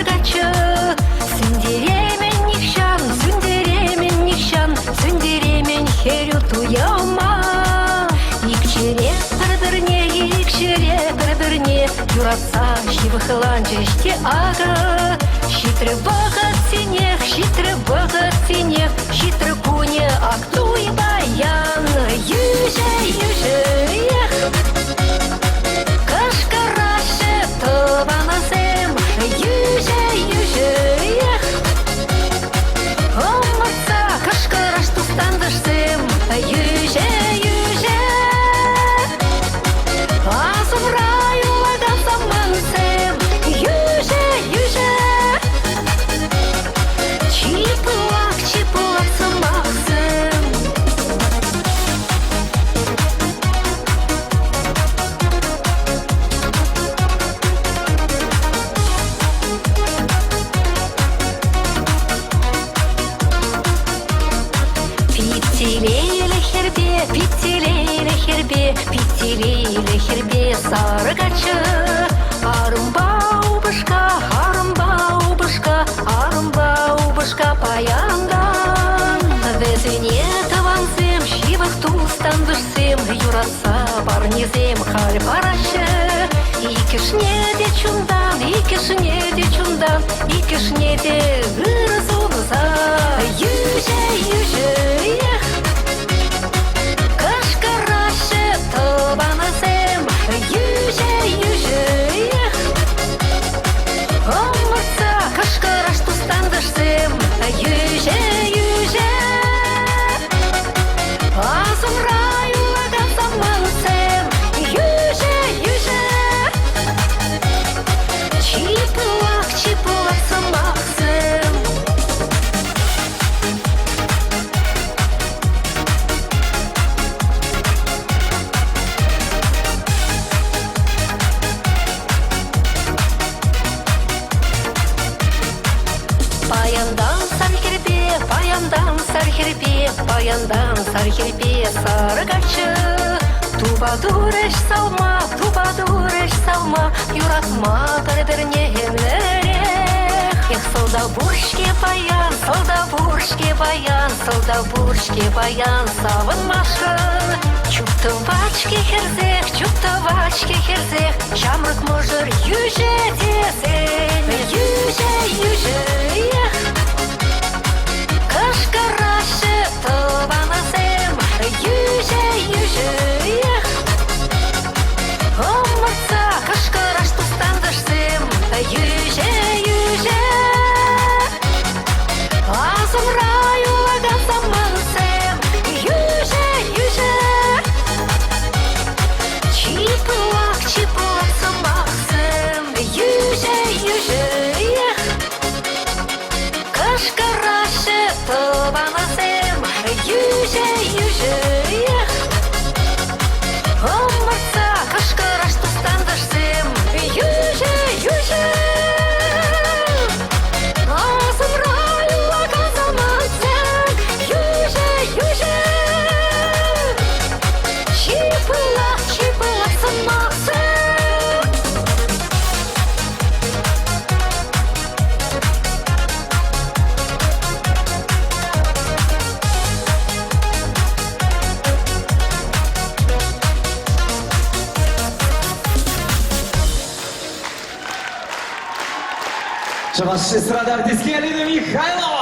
sargacı. Sündüremen nişan, sündüremen nişan, sündüremen her utuyama. İkçere bir-birine, ikçere bir-birine yuratsa şivıhılanca işte ağı. Şitre bagat sineh, şitre bagat sineh, şitre kune aktuy bayan. Yüce yüce Кашкараше тованасем, yüce Olmazsa kaşkaraş tustandırsem, yüce Azımray oladan zamansem, yüce Çipılak samaksem. Питтилейле хербе sargacı. Arımbau bışka payandan. Vezine tavansem, şivak tustandırsem, yuratsa barnizem hal paraşı. İkişne de çundan, ikişne de ırzunza. Yüce Кашкараше тованасем, yüce Olmazsa kaşkaraş tustandırsem, yüce Azımray oladan zamansem, yüce Çipılak samaksem. Payandan sarhirpe sargacı. Tuba dureş salma, yuratma bir-birine hemlerek. Soldaburşke bayan, savunmaşı. Çuktavaçke herzek, çamrık mıжыр yüce desen, yüce Кашкараше тованасем, yüce Olmazsa kaşkaraş tustandırsem, yüce Azımray oladan zamansem, yüce Çipılak samaksem, yüce Кашкараше тованасем, yüce Olmazsa kaşkaraş tustandırsem, yüce Azımray oladan zamansem, yüce Çipılak samaksem. Ваша эстрада артистки Алина Михайлова.